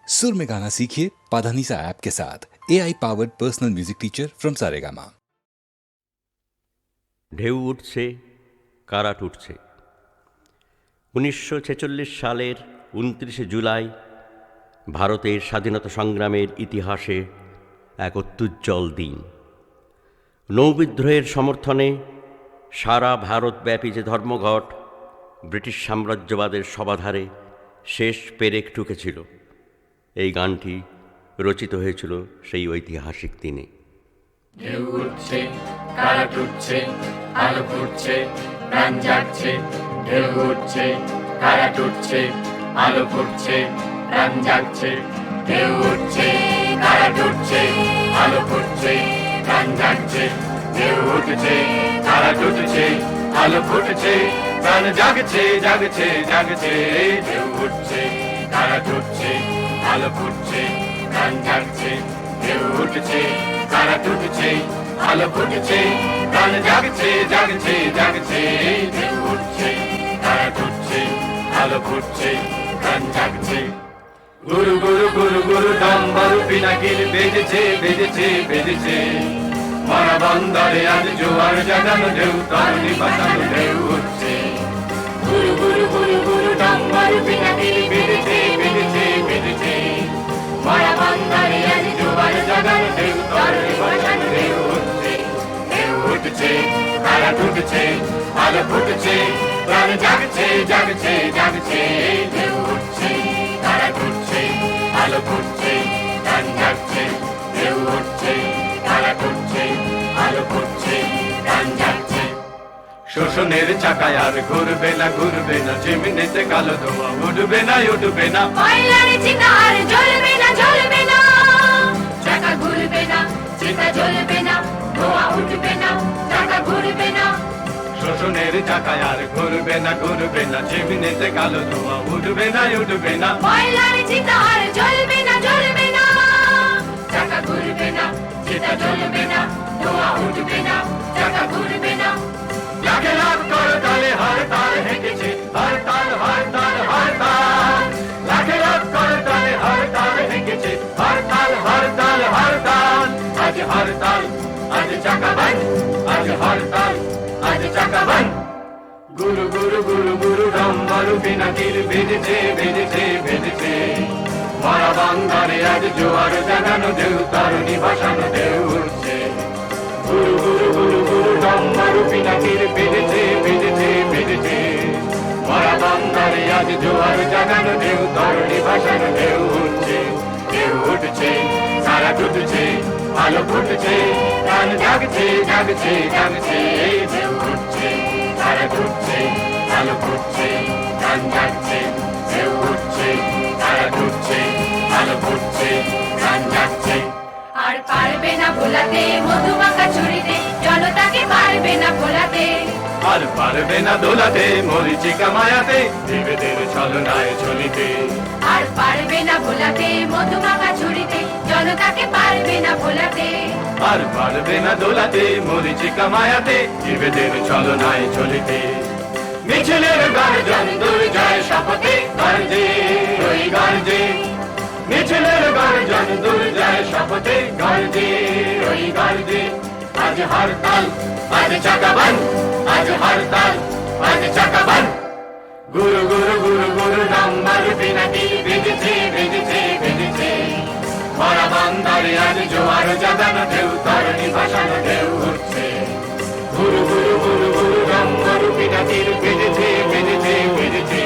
सुर में गाना सीखिए पाधानीसा ऐप के साथ। AI powered personal music teacher from Saregama. ঢেউ উঠছে, কারাট উঠছে। 1946 সালের 29 জুলাই ভারতের স্বাধীনতা সংগ্রামের ইতিহাসে এক অত্যুজ্জ্বল দিন। নৌবিদ্রোহের সমর্থনে সারা ভারতব্যাপী যে ধর্মঘট ব্রিটিশ সাম্রাজ্যবাদের সবাধারে শেষ পেরেক ঠুকেছিল, এই গানটি রচিত হয়েছিল সেই ঐতিহাসিক দিনে। ঢেউ উঠছে, কারাট উঠছে, আলো ফুটছে, প্রাণ জাগছে। ঢেউ উঠছে, কারাট উঠছে, আলো ফুটছে, প্রাণ জাগছে। ঢেউ উঠছে, কারাট উঠছে, আলো ফুটছে, প্রাণ জাগছে। ঢেউ উঠছে, কারাট উঠছে, আলো ফুটছে, প্রাণ জাগছে, জাগছে, জাগছে। ঢেউ উঠছে, কারাট উঠছে, আলো ফুটছে, প্রাণ জাগছে। ঢেউ উঠছে, কারাট উঠছে, আলো ফুটছে, প্রাণ জাগছে, জাগছে, জাগছে। ঢেউ উঠছে, কারাট উঠছে, আলো ফুটছে, প্রাণ জাগছে। গুরু গুরু গুরু গুরু ডম্বরু পিনাকিল বেজেছে, বেজেছে, বেজেছে। মরা বন্দরে আজ জোয়ার জাগানো ঢেউ, তরুণী বাঁচানো ঢেউ উঠছে। গুরু গুরু গুরু গুরু ডম্বরু পিনাকিল বেজেছে, বেজেছে, বেজেছে। মরা বন্দরে আজ জোয়ার জাগানো ঢেউ, তরুণী বাঁচানো ঢেউ উঠছে। ঢেউ উঠছে, কারাট উঠছে, আলো ফুটছে, প্রাণ জাগছে, জাগছে, জাগছে। ঢেউ উঠছে, কারাট উঠছে, আলো ফুটছে, প্রাণ জাগছে। ঢেউ উঠছে, কারাট উঠছে, আলো ফুটছে, প্রাণ জাগছে। শোষণের চাকায় আর ঘুরবে না, ঘুরবে না। চিমনিতে কালো ধোঁয়া উঠবে না, উঠবে না। কয়লার চিতা আর জ্বলবে না, জ্বলবে না। চাকা ঘুরবে না, চিতা জ্বলবে না, ধোঁয়া উঠবে না, চাকা ঘুরবে না। শোষণের চাকায় আর ঘুরবে না, ঘুরবে না। চিমনিতে কালো ধোঁয়া উঠবে না, উঠবে না। কয়লার চিতা আর জ্বলবে না, জ্বলবে না। চাকা ঘুরবে না, চিতা জ্বলবে না, ধোঁয়া উঠবে না, চাকা ঘুরবে না। লাখে লাখ করতালে হরতাল হেঁটেছে, হরতাল, হরতাল, হরতাল। লাখে লাখ করতালে হরতাল হেঁটেছে, হরতাল, হরতাল, হরতাল। আজ হরতাল, আজ চাকা বন্ধ, আজ হরতাল, আজ চাকা বন্ধ। গুরু গুরু গুরু গুরু ডম্বরু পিনাকিল বেজেছে, বেজেছে, বেজেছে। মরা বন্দরে আজ জোয়ার জাগানো ঢেউ, তরুণী ভাসানো ঢেউ উঠছে। গুরু গুরু গুরু গুরু ডম্বরু পিনাকিল বেজেছে, বেজেছে, বেজেছে। মরা বন্দরে আজ জোয়ার জাগানো ঢেউ, তরুণী ভাসানো ঢেউ উঠছে। ঢেউ উঠছে, কারাট উঠছে, আলো ফুটছে, প্রাণ জাগছে, জাগছে, জাগছে। ঢেউ উঠছে, কারাট উঠছে, আলো ফুটছে, প্রাণ জাগছে। ঢেউ উঠছে, কারাট উঠছে, আলো ফুটছে, প্রাণ জাগছে। আর পারবে না ভোলাতে মধুমাখা ছুরিতে, জনতাকে পারবে না ভোলাতে। আর পারবে না দোলাতে মরিচিকা মায়াতে, দেবেদের ছলনায় চলিতে। আর পারবে না ভোলাতে মধুমাখা ছুরিতে, জনতাকে পারবে না ভোলাতে। আর পারবে না দোলাতে মরিচিকা মায়াতে, দেবেদের ছলনায় চলিতে। মিছিলের গর্জন দুর্জয় শপথে গর্জে, ওই গর্জে। মিছিলের গর্জন দুর্জয় শপথে গর্জে, ওই গর্জে। আজ হরতাল, আজ চাকা বন্ধ, আজ হরতাল, আজ চাকা বন্ধ। গুরু গুরু গুরু গুরু ডম্বরু পিনাকিল বেজেছে, বেজেছে, বেজেছে। মরা বন্দরে আজ জোয়ার জাগানো ঢেউ, তরুণী ভাসানো ঢেউ উঠছে। গুরু গুরু গুরু গুরু ডম্বরু পিনাকিল বেজেছে, বেজেছে, বেজেছে।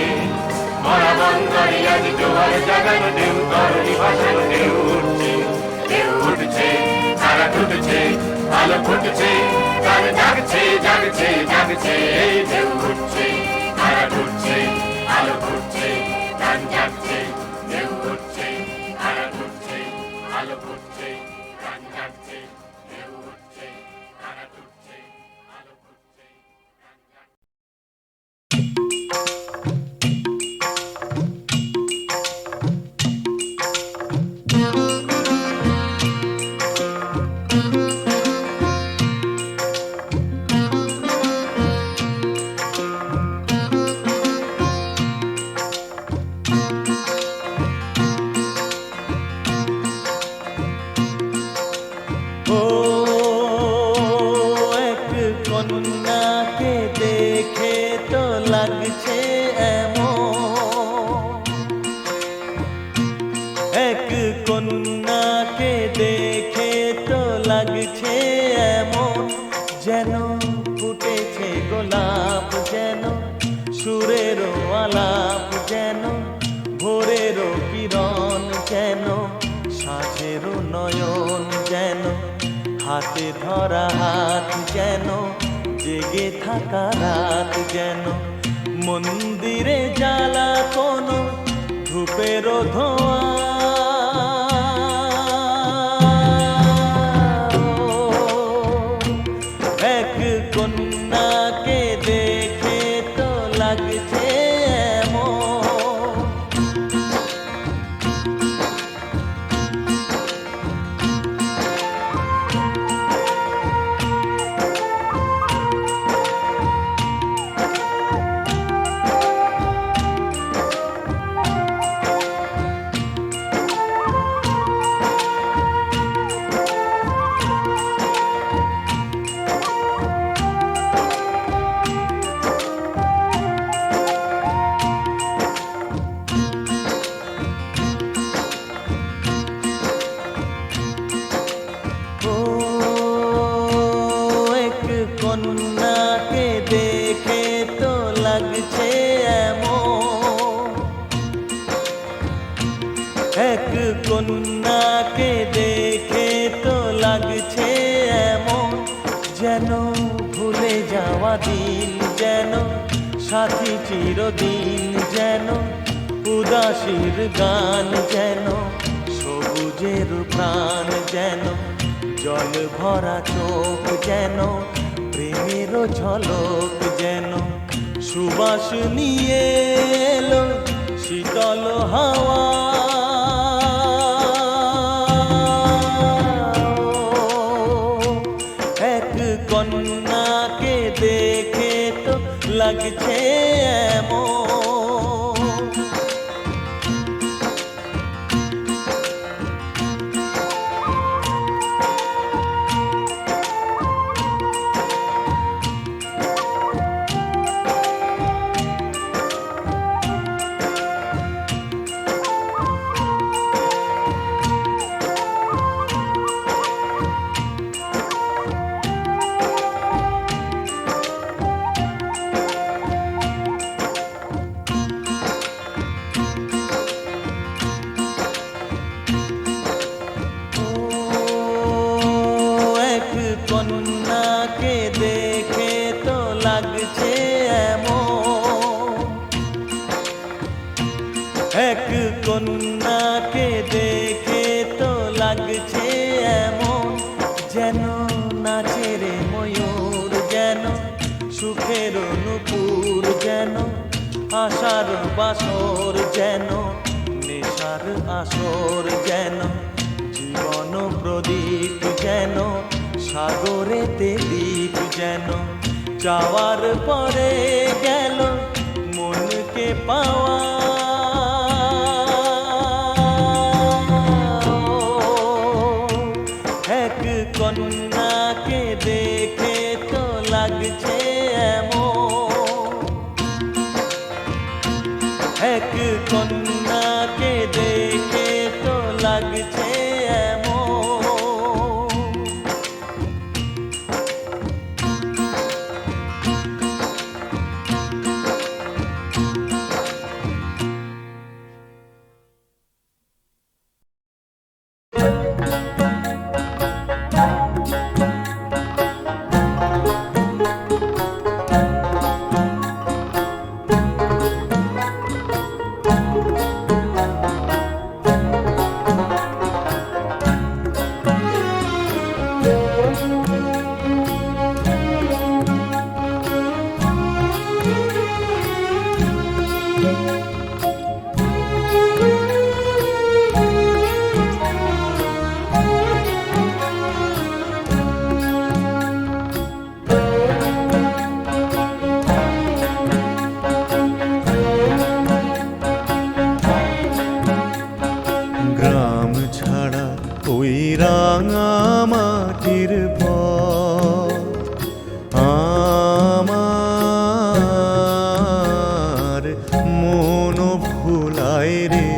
মরা বন্দরে আজ জোয়ার জাগানো ঢেউ, তরুণী ভাসানো ঢেউ উঠছে। ঢেউ উঠছে, কারাট উঠছে, আলো ফুটছে, প্রাণ জাগছে, জাগছে, জাগছে। ঢেউ উঠছে, কারাট উঠছে, আলো ফুটছে, প্রাণ জাগছে। ঢেউ উঠছে, কারাট উঠছে, আলো ফুটছে, প্রাণ জাগছে। ঢেউ উঠছে, কারাট উঠছে, আলো ফুটছে, প্রাণ জাগছে। এক কন্যাকে দেখে তো লাগছে এমন যেন ফুটেছে গোলাপ, যেন সুরেরও আলাপ, যেন ভোরেরও কিরণ, যেন সাঁঝেরও নয়ন, যেন হাতে ধরা হাত, যেন জেগে থাকা রাত, যেন মন্দিরে জ্বালা কোনো ধূপেরও ধোঁয়া। এক কন্যাকে দেখে তো লাগছে এমন। কন্যাকে দেখে তো লাগছে এমন, এক কন্যাকে দেখে তো লাগছে এমন যেন ভুলে যাওয়া দিন, যেন সাথী চিরদিন, যেন উদাসীর গান, যেন সবুজের প্রাণ, যেন জল ভরা চোখ, যেন প্রেমের ঝলক, যেন সুবাস নিয়ে এলো শীতল হাওয়া। এক কন্যাকে দেখে তো লাগছে এমন। কন্যাকে দেখে তো লাগছে এমন, এক কন্যাকে দেখে তো লাগছে এমন যেন নাচে রে ময়ূর, যেন সুখের নুপুর, যেন আশার বাসর, যেন নেশার আসর, যেন জীবন প্রদীপ, যেন সাগরেতে দ্বীপ, যেন চাওয়ার পরে গেল মনকে পাওয়া। এক কন্যাকে দেখে তো লাগছে এমন, এক কন্যাকে দেখে তো লাগছে এমন। গ্রাম ছাড়া ওই রাঙা মাটির পথ আমার মন ভুলায় রে,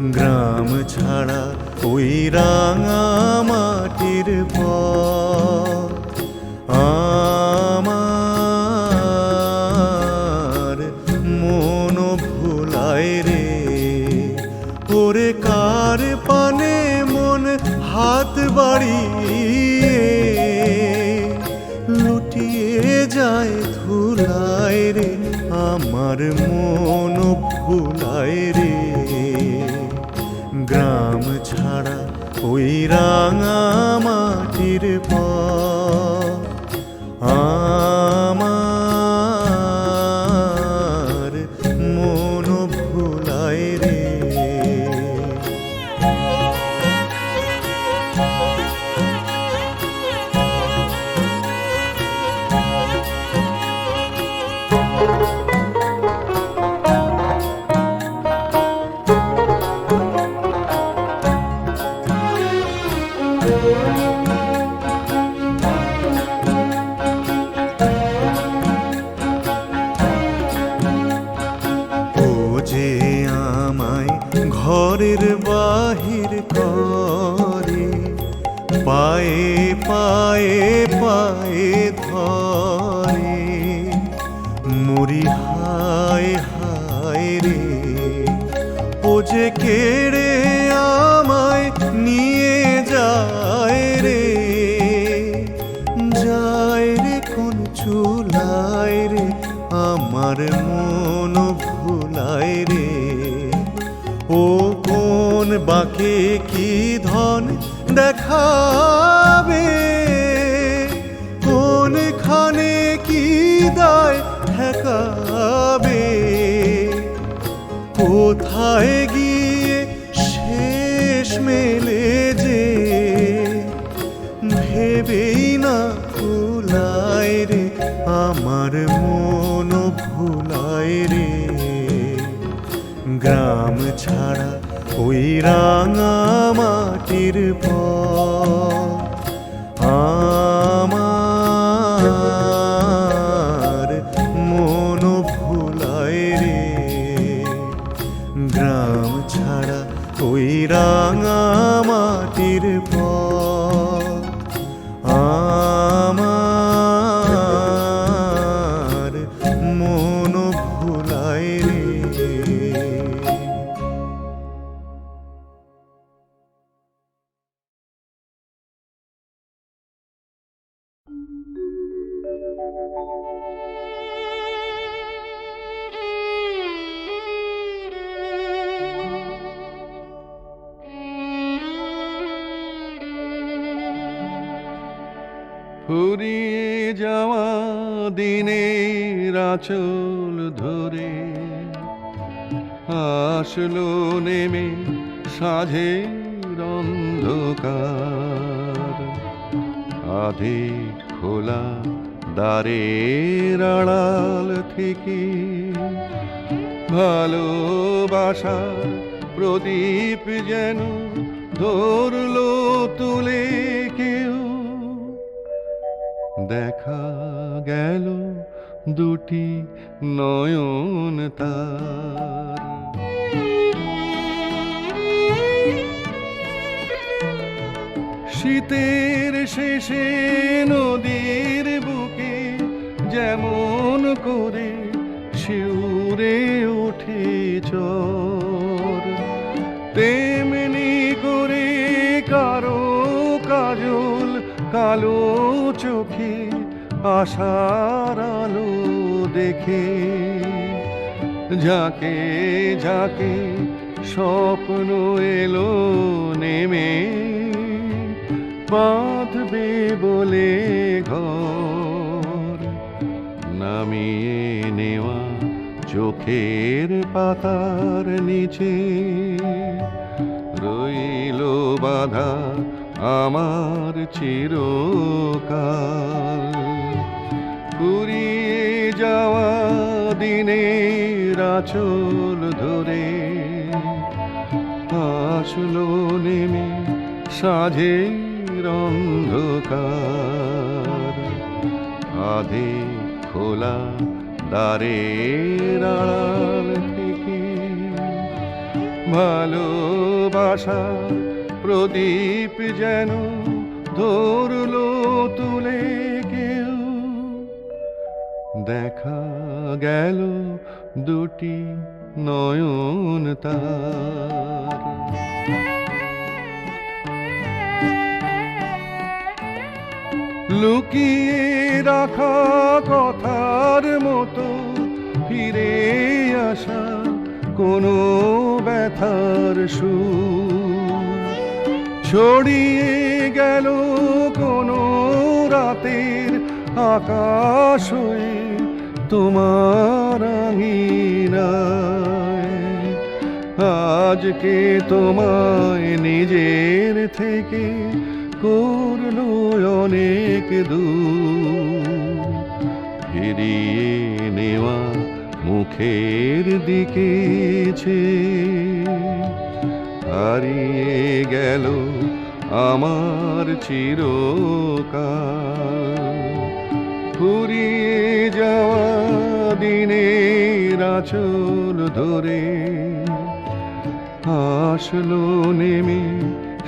গ্রাম ছাড়া ওই রাঙা মাটির পথ আমার মন ভুলায় রে। ওরে কার পানে মন হাত বাড়িয়ে লুটিয়ে যায় ধুলায় রে, আমার মন ভুলায় রে। গ্রাম ছাড়া ওই রাঙা মাটির পথ আমার মন ভুলায় রে। ও যে আমায় ঘরের বাহির করে, পায়ে পায়ে পায়ে ধরে, মরি হায় হায় রে। ও যে কেড়ে আমায় নিয়ে যায় রে, যায় রে কোন চুলায় রে, আমার মন ভুলায় রে। ও কোন বাঁকে কি ধন দেখাবে, কোনখানে কি দায় ঠেকাবে, কোথায় গিয়ে শেষ মেলে যে ভেবেই না ভুলায় রে, আমার মন ভুলায় রে। গ্রাম ছাড়া ওই রাঙা মাটির পথ আমার মন ভুলায় রে। গ্রাম ছাড়া ওই রাঙা মাটির পথ আমার মন ভুলায় রে। ফুরিয়ে যাওয়া দিনের আঁচল ধরে আসলো নেমে সাঁঝের অন্ধকার, আধে খোলা দ্বারের আড়াল থেকে ভালোবাসার প্রদীপ যেন ধরলো তুলে কেউ। দেখা গেল দুটি নয়ন তার, শীতের শেষে নদীর বুকে যেমন করে শিউরে ওঠে চর, তেমনি করে কারো কাজল কালো চোখে আশার আলো দেখে, ঝাঁকে ঝাঁকে স্বপ্ন এলো নেমে, বাঁধবে বলে ঘর, নামিয়ে নেওয়া চোখের পাতার নিচে রইল বাঁধা আমার চিরকাল। ফুরিয়ে যাওয়া দিনের আঁচল ধরে আসলো নেমে সাঁঝের অন্ধকার, আধে খোলা দ্বারের আড়াল থেকে ভালোবাসার প্রদীপ যেন ধরলো তুলে কেউ, দেখা গেল দুটি নয়ন তার। লুকিয়ে রাখা কথার মতো ফিরে আসা কোনো ব্যথার সুর, ছড়িয়ে গেল কোনো রাতের আকাশ হয়ে তোমার আঙিনায়। আজকে তোমায় নিজের থেকে করলো অনেক দূর, ফিরিয়ে নেওয়া মুখের দিকে হারিয়ে গেল আমার চিরকাল। ফুরিয়ে যাওয়া দিনের আঁচল ধরে আসলো নেমে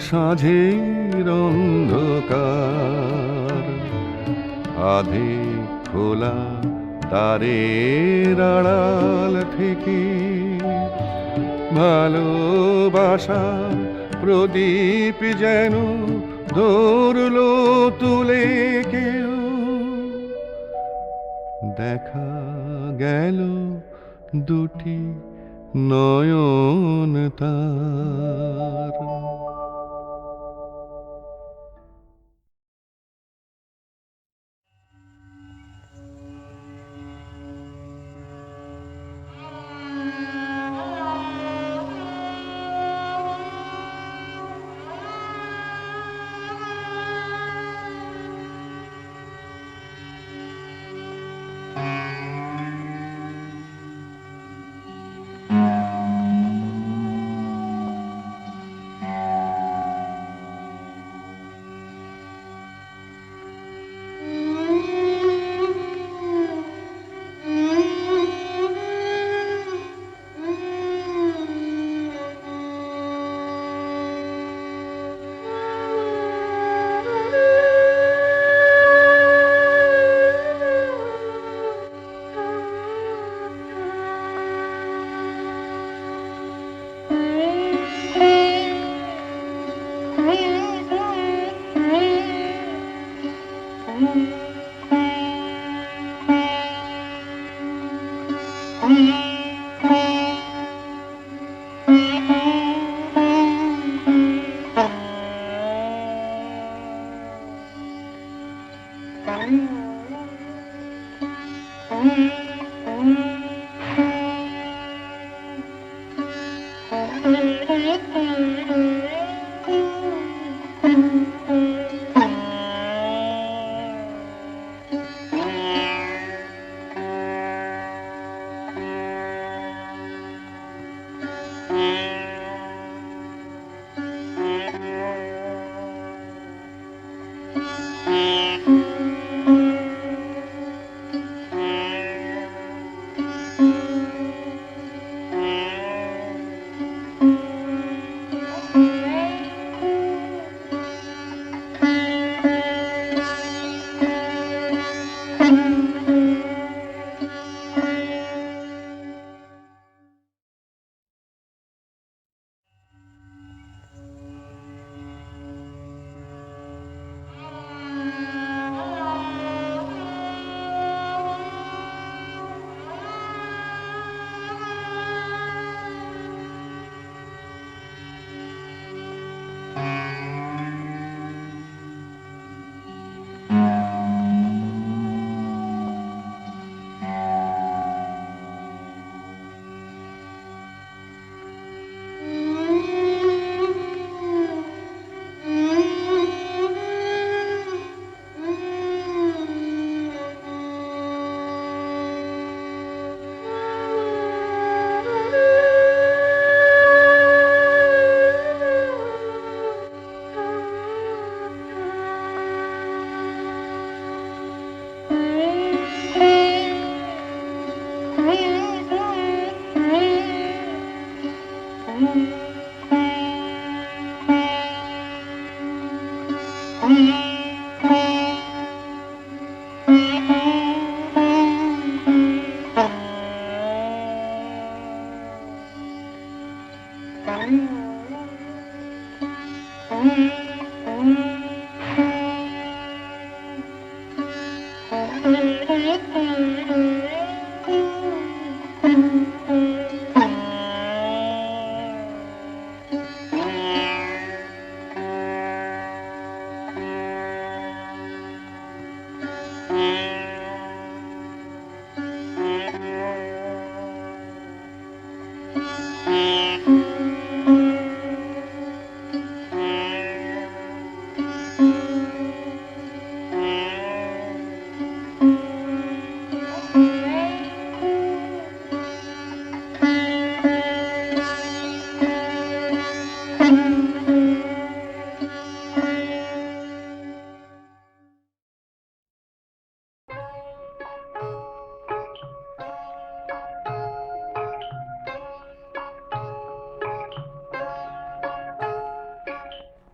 সাঁঝের অন্ধকার। আধে খোলা তারের আড়াল থেকে ভালোবাসার প্রদীপ যেন ধরলো তুলে কেউ, দেখা গেল দুটি নয়ন তার।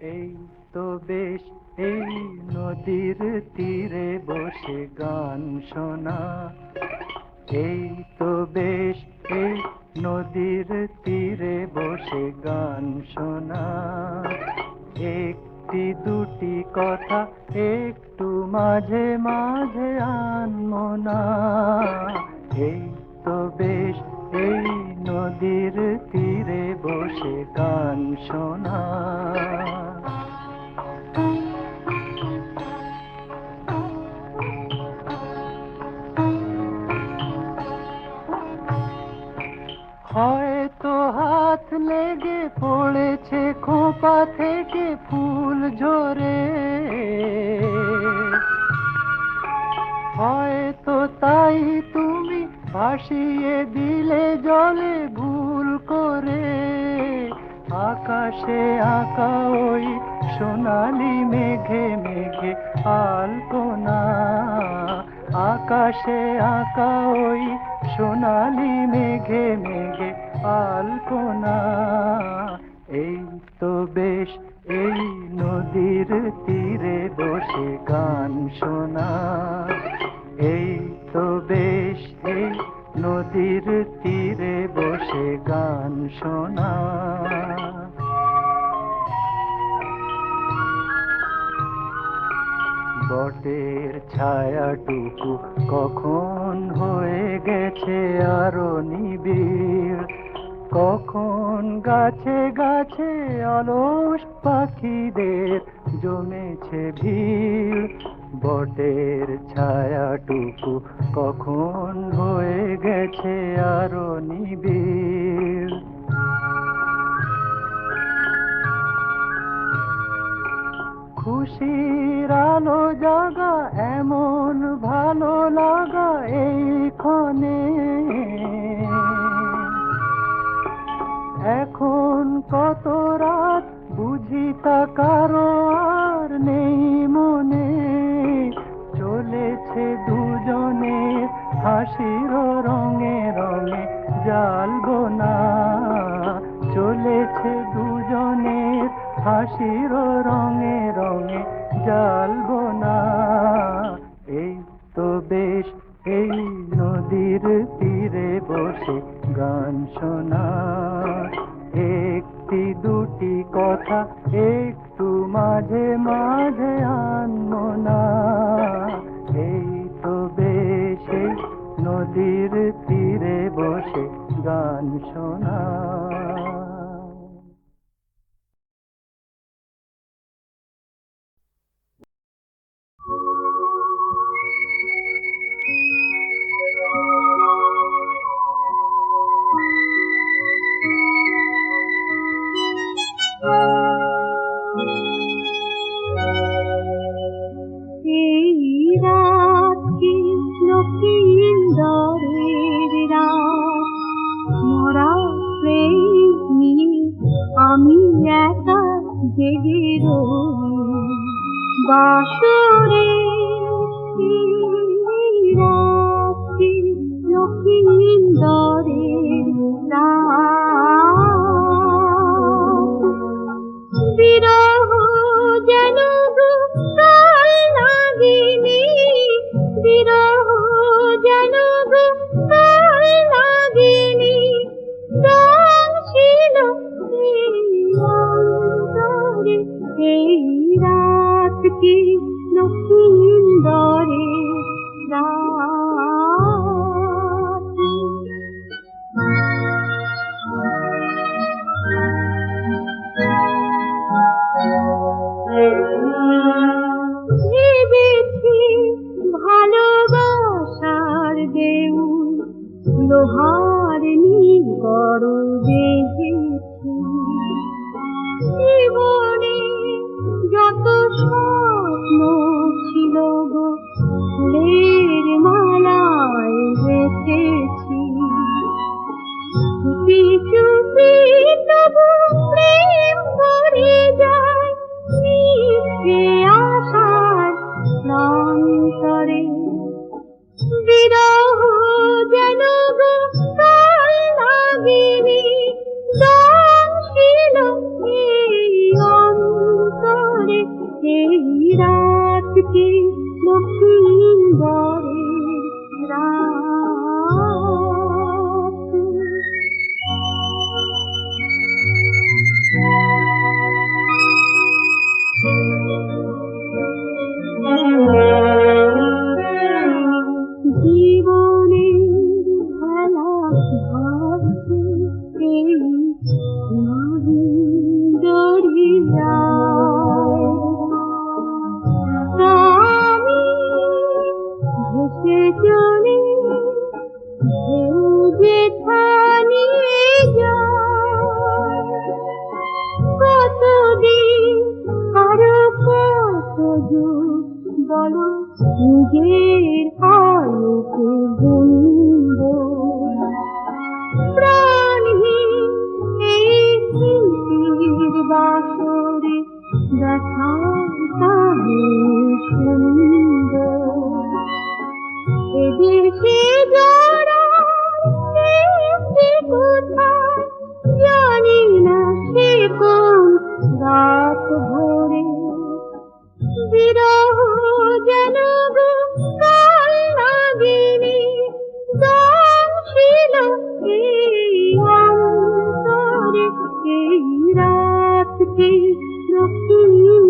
এই তো বেশ এই নদীর তীরে বসে গান শোনা, এই তো বেশ এই নদীর তীরে বসে গান শোনা, একটি দুটি কথা একটু মাঝে মাঝে আনমনা, এই তো বেশ এই নদীর তীরে বসে গান শোনা। হয়তো হাত লেগে পড়েছে খোপা থেকে ফুল ঝরে, হয়তো তাই তুমি ভাসিয়ে দিলে জলে ভুল করে, আকাশে আঁকা ওই সোনালি মেঘে মেঘে আলপনা, আকাশে আঁকা ওই সোনালি মেঘে মেঘে আলপনা, এই তো বেশ এই নদীর তীরে বসে গান শোনা, এই তো বেশ এই নদীর তীরে বসে গান শোনা। বটের ছায়াটুকু কখন হয়ে গেছে আরো নিবিড়, কখন গাছে গাছে অলস পাখিদের জমেছে ভিড়, বটের ছায়াটুকু কখন হয়ে গেছে আরো নিবিড়। খুশির আলো জাগা এমন ভালো লাগা এইখানে, এখন কত রাত বুঝি তা কারো আর নেই মনে, চলেছে দুজনের হাসির রঙে রঙে জ্বালবো না, চলেছে দুজনের হাসির রঙে রঙে জ্বালবো না, এই তো বেশ এই নদীর তীরে বসে গান শোনা, একটি দুটি কথা একটু মাঝে মাঝে আনমনা, এই তো বেশ এই নদীর তীরে বসে গান শোনা। এই রাত কি লক্ষীন্দরের রাত, মরা প্রেম নিয়ে আমি একা জেগে রই, বাসরে রাত কি লক্ষীন্দরের রাত, বিরহ যেন কাল লাগিনি, বিরহ যেন কাল লাগিনি, রং ছিল অন্তরে রে এই রাত কি লক্ষিন্দরে রাত। ভেবেছি ভালোবাসার দেউল লোহার নিগড় দেখেছি, জীবনে যত স্বপ্ন ছিল গো ফুলের মালায় গেঁথেছি। চুপি চুপি তবু প্রেম করে যায় মিথ্যে আশার প্রান্তরে। বিরহ যেন গো কাল নাগিনী দংশিল এই অন্তরে। এই রাত কি লক্ষিন্দরের রাত। জীবনের খেলা ভাসছে এই মহিন্দরিয়ায়। আমি ভেসে চলে ঢেউ যেখানে যায়। কতদিন আরো কত যুগ বলো নিজের আলোকে গুনব। প্রাণহীন এই স্মৃতির বাসরে দেখার কাহিনী সুন্দর। এদেশে যারা এসে কোথায় জানি না সে কোন রাত ভোরে। বিরহ যেন গো কাল নাগিনী দংশিল এই অন্তরে। এই রাত কি লক্ষিন্দরের